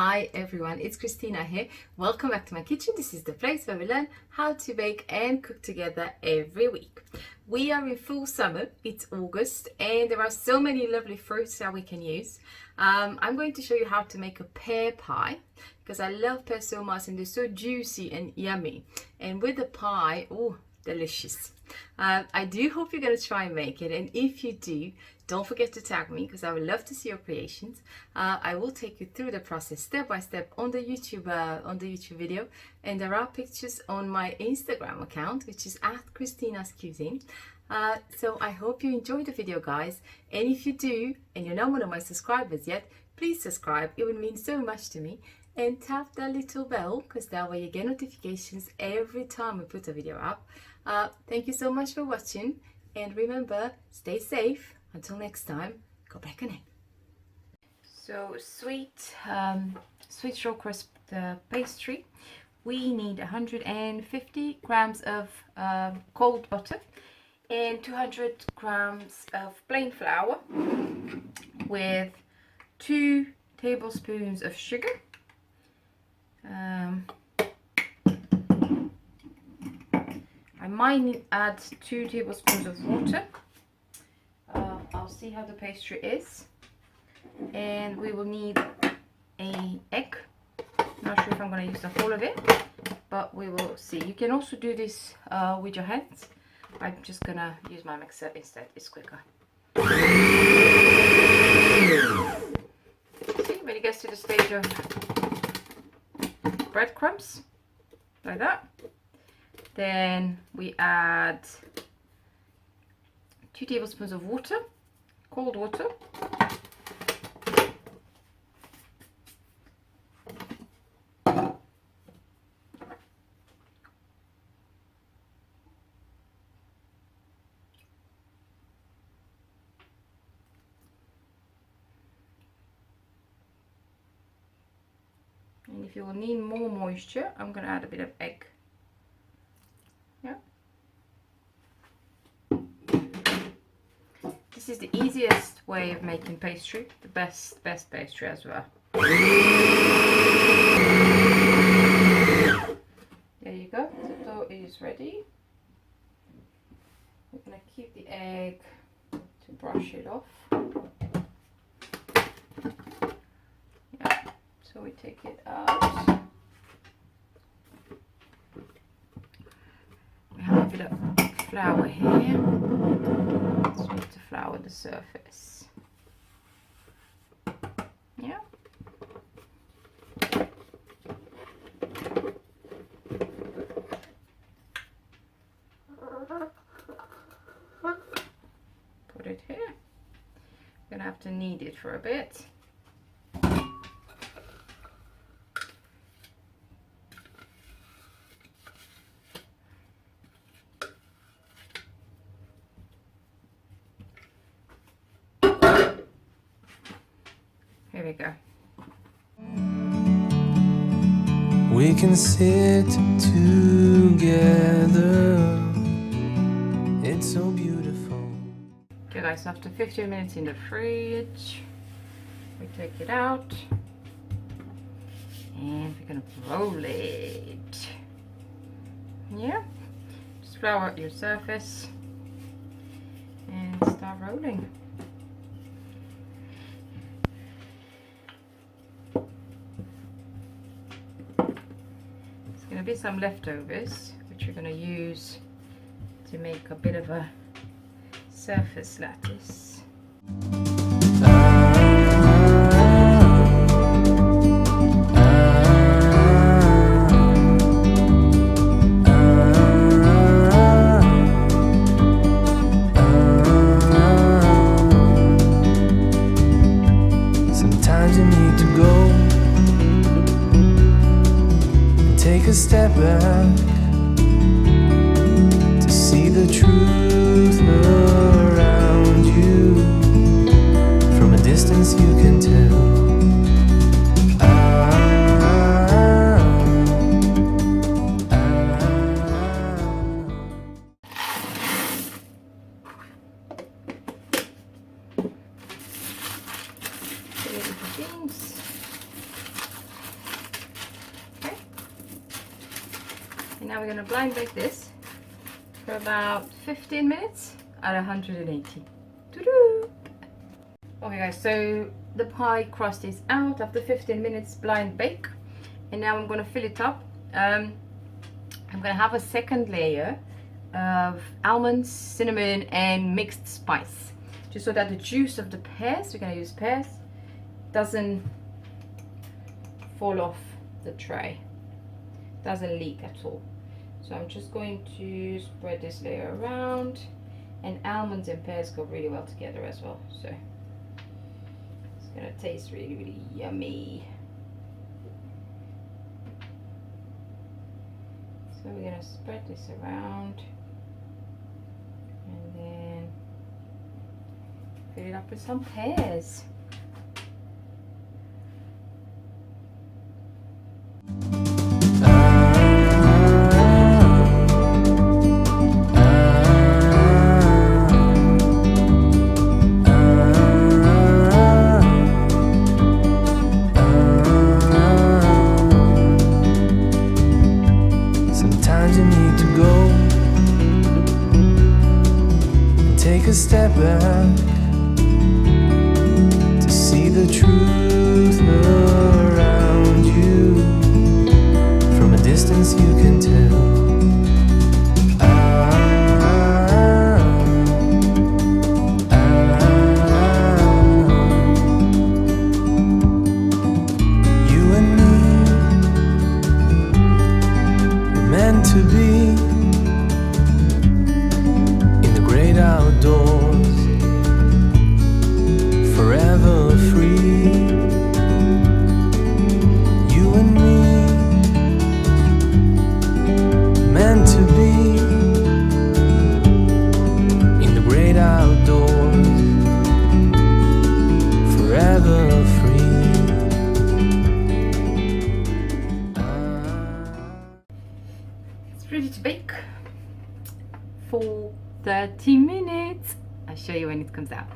Hi everyone, it's Christina here. Welcome back to my kitchen. This is the place where we learn how to bake and cook together every week. We are in full summer, it's August, and there are so many lovely fruits that we can use. I'm going to show you how to make a pear pie because I love pears so much and they're so juicy and yummy. And with the pie, oh, delicious. I do hope you're going to try and make it, and if you do, don't forget to tag me because I would love to see your creations. I will take you through the process step by step on the YouTube video, and there are pictures on my Instagram account, which is at Christina's Cuisine. So I hope you enjoy the video, guys, and if you do and you're not one of my subscribers yet, please subscribe. It would mean so much to me. And tap that little bell because that way you get notifications every time we put a video up. Thank you so much for watching, and remember, stay safe. Until next time, go back and egg. So sweet straw crisp pastry. We need 150 grams of cold butter and 200 grams of plain flour with 2 tablespoons of sugar. I might add 2 tablespoons of water. I'll see how the pastry is. And we will need an egg. Not sure if I'm going to use the whole of it, but we will see. You can also do this with your hands. I'm just going to use my mixer instead. It's quicker. See, when it gets to the stage of breadcrumbs, like that, then we add 2 tablespoons of water, cold water. And if you will need more moisture, I'm going to add a bit of egg. Yeah. This is the easiest way of making pastry, the best pastry as well. There you go, the dough is ready. We're going to keep the egg to brush it off. Yeah, so we take it out. We have a bit of flour here. So we need to flour the surface. Yeah. Put it here. We're gonna have to knead it for a bit. Here we go. We can sit together. It's so beautiful. Okay guys, after 15 minutes in the fridge, we take it out and we're gonna roll it. Yeah, just flour your surface and start rolling. Going to be some leftovers which we're going to use to make a bit of a surface lattice. Sometimes you need to go, take a step back to see the truth around you. From a distance you can tell. Beans. Now we're going to blind bake this for about 15 minutes at 180. Doo-doo! Okay guys, so the pie crust is out after 15 minutes blind bake, and now I'm going to fill it up. I'm going to have a second layer of almonds, cinnamon and mixed spice, just so that the juice of the pears, we're going to use pears, doesn't fall off the tray, doesn't leak at all. So I'm just going to spread this layer around, and almonds and pears go really well together as well, so it's gonna taste really, really yummy. So we're gonna spread this around and then fill it up with some pears. Take a step back to see the truth around you. From a distance you can tell. You and me were meant to be outdoors, forever free. You and me, meant to be in the great outdoors, forever free. It's ready to bake for 30 minutes. I'll show you when it comes out.